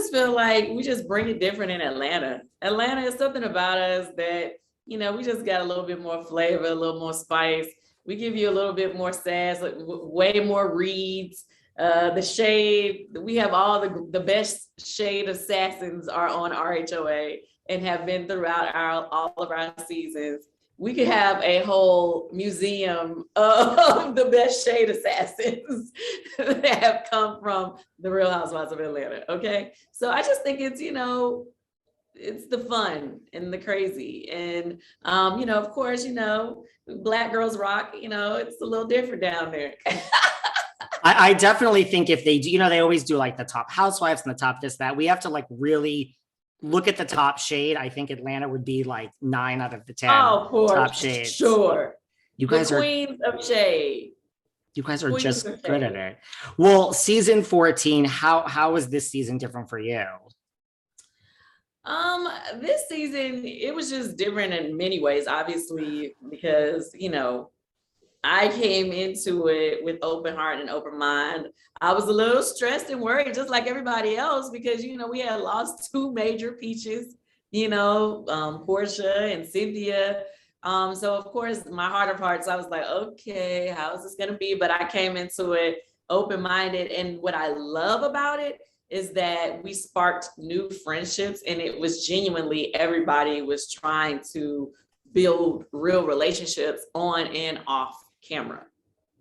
just feel like we just bring it different in Atlanta. Atlanta is something about us that, we just got a little bit more flavor, a little more spice. We give you a little bit more sass, like, way more reads. The shade, we have all the best shade assassins are on RHOA and have been throughout all of our seasons. We could have a whole museum of the best shade assassins that have come from the Real Housewives of Atlanta. Okay. So I just think it's, it's the fun and the crazy. And, of course, Black girls rock, it's a little different down there. I definitely think if they do, they always do like the top housewives and the top this, that. We have to like really look at the top shade. I think Atlanta would be like 9 out of the 10 top shades. Sure. You guys are queens of shade. You guys are just good at it. Well, season 14, how was this season different for you? This season, it was just different in many ways, obviously, because, I came into it with open heart and open mind. I was a little stressed and worried, just like everybody else, because, we had lost 2 major peaches, Porsha and Cynthia. So of course, my heart of hearts, I was like, okay, how is this going to be? But I came into it open-minded. And what I love about it is that we sparked new friendships, and it was genuinely everybody was trying to build real relationships on and off camera.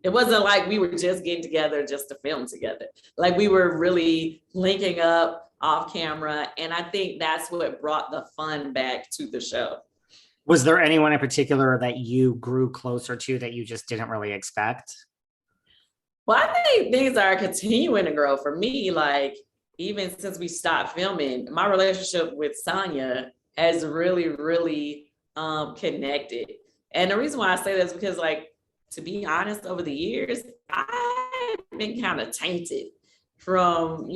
It wasn't like we were just getting together just to film together. Like, we were really linking up off camera. And I think that's what brought the fun back to the show. Was there anyone in particular that you grew closer to that you just didn't really expect? Well, I think things are continuing to grow for me. Like, even since we stopped filming, my relationship with Sanya has really, really connected. And the reason why I say that is because, like, to be honest, over the years, I've been kind of tainted from,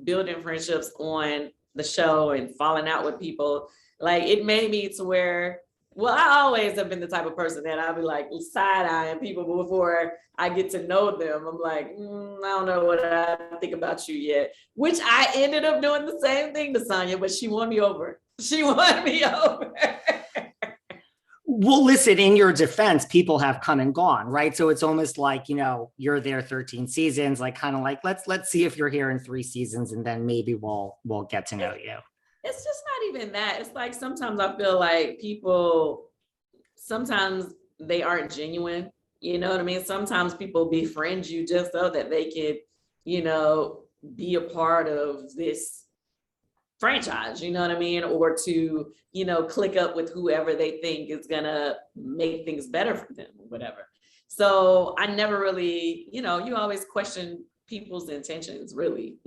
building friendships on the show and falling out with people. Like, it made me to where, well, I always have been the type of person that I'll be like side-eyeing people before I get to know them. I'm like, I don't know what I think about you yet, which I ended up doing the same thing to Sanya, but she won me over. Well, listen, in your defense, people have come and gone, right? So it's almost like, you're there 13 seasons, like kind of like, let's see if you're here in 3 seasons, and then maybe we'll get to know you. It's just not even that. It's like, sometimes I feel like people, sometimes they aren't genuine. You know what I mean? Sometimes people befriend you just so that they could, be a part of this franchise, you know what I mean? Or to, click up with whoever they think is gonna make things better for them or whatever. So I never really, you always question people's intentions, really,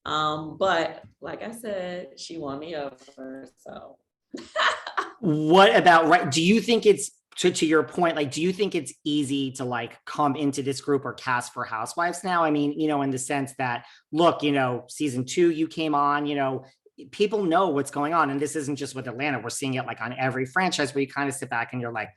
but like I said, she won me over, so. What about, right? Do you think it's, to your point, like, do you think it's easy to like come into this group or cast for Housewives now? I mean, in the sense that, look, season 2, you came on, people know what's going on. And this isn't just with Atlanta. We're seeing it like on every franchise where you kind of sit back and you're like,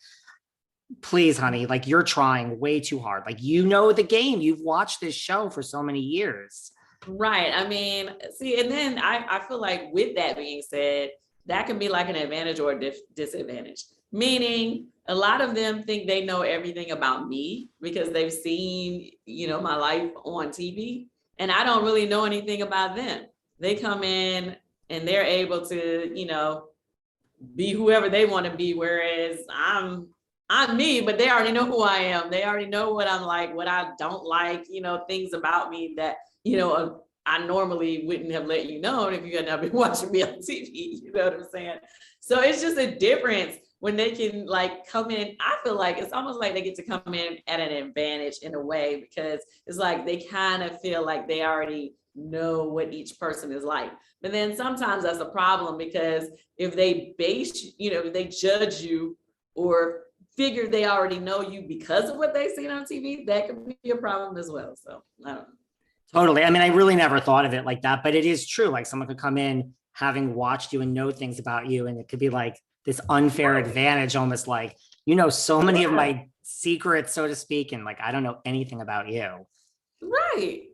please, honey, like, you're trying way too hard. Like, the game, you've watched this show for so many years. Right. I mean, see, and then I feel like, with that being said, that can be like an advantage or a disadvantage. Meaning, a lot of them think they know everything about me because they've seen, my life on TV, and I don't really know anything about them. They come in and they're able to, be whoever they want to be. Whereas I'm me, but they already know who I am. They already know what I'm like, what I don't like, things about me that, I normally wouldn't have let you know if you had not been watching me on TV. You know what I'm saying? So it's just a difference when they can like come in. I feel like it's almost like they get to come in at an advantage in a way, because it's like they kind of feel like they already know what each person is like. But then sometimes that's a problem, because if they if they judge you or figure they already know you because of what they've seen on TV, that could be a problem as well. So I don't know. Totally. I mean, I really never thought of it like that, but it is true. Like, someone could come in having watched you and know things about you, and it could be like this unfair advantage, almost like, so many of my secrets, so to speak, and like, I don't know anything about you. Right.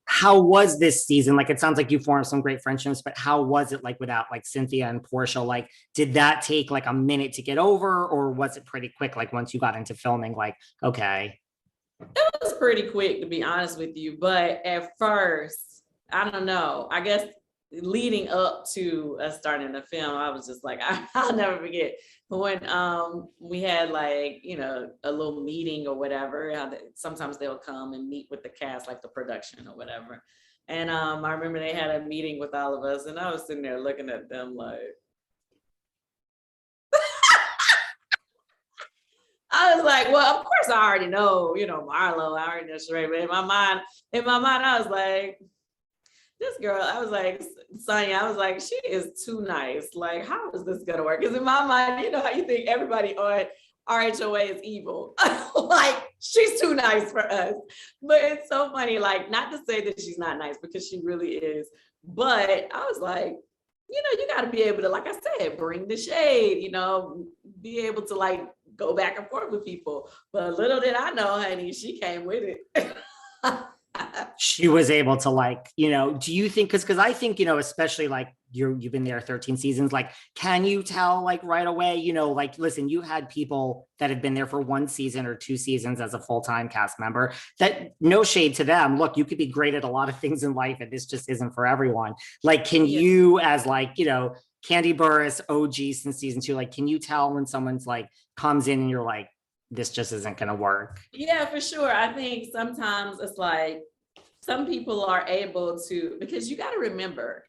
how was this season? Like, it sounds like you formed some great friendships, but how was it like without like Cynthia and Porsha? Like, did that take like a minute to get over, or was it pretty quick? Like once you got into filming, like, okay. It was pretty quick, to be honest with you. But at first, I don't know. I guess leading up to us starting the film, I was just like, I'll never forget when we had like, you know, a little meeting or whatever. Sometimes they'll come and meet with the cast, like the production or whatever. And I remember they had a meeting with all of us, and I was sitting there looking at them like, I was like, well, of course I already know, you know, Marlo, I already know Shereé, but in my mind, I was like, this girl, I was like, Sanya, I was like, she is too nice. Like, how is this gonna work? Because in my mind, you know how you think everybody on RHOA is evil. Like, she's too nice for us. But it's so funny, like, not to say that she's not nice, because she really is. But I was like, you know, you gotta be able to, like I said, bring the shade, you know, be able to like go back and forth with people. But little did I know, honey, she came with it. She was able to like, you know, do you think, because I think, you know, especially like you've been there 13 seasons, like, can you tell like right away, you know, like, listen, you had people that had been there for 1 season or 2 seasons as a full-time cast member, that no shade to them. Look, you could be great at a lot of things in life, and this just isn't for everyone. Like, can you, as like, you know, Kandi Burruss, OG since season 2, like, can you tell when someone's like comes in and you're like, this just isn't going to work? Yeah, for sure. I think sometimes it's like some people are able to, because you got to remember,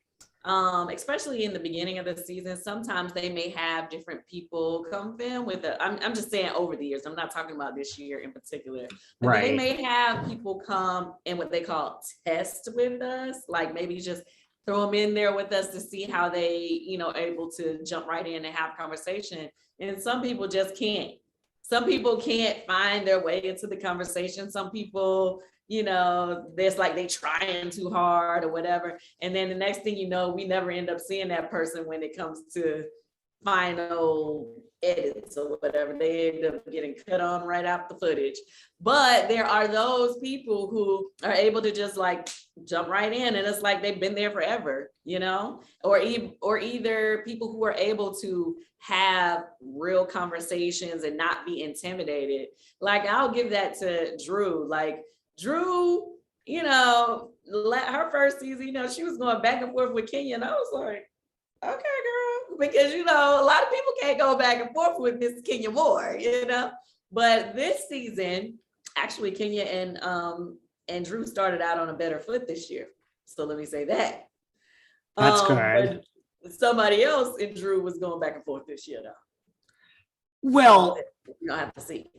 especially in the beginning of the season, sometimes they may have different people come in with it. I'm just saying over the years, I'm not talking about this year in particular, but Right. they may have people come and what they call test with us, like maybe just throw them in there with us to see how they, you know, able to jump right in and have conversation. And some people just can't. Some people can't find their way into the conversation. Some people, you know, there's like they trying too hard or whatever. And then the next thing you know, we never end up seeing that person when it comes to final edits or whatever. They end up getting cut on right out the footage. But there are those people who are able to just like jump right in, and it's like they've been there forever, you know, or either people who are able to have real conversations and not be intimidated. Like, I'll give that to Drew. Like, Drew, you know, her first season, you know, she was going back and forth with Kenya, and I was like, okay, girl, because, you know, a lot of people can't go back and forth with Miss Kenya Moore, you know. But this season, actually, Kenya and Drew started out on a better foot this year. So let me say that. That's good. But somebody else in Drew was going back and forth this year, though. Well, So you don't have to see.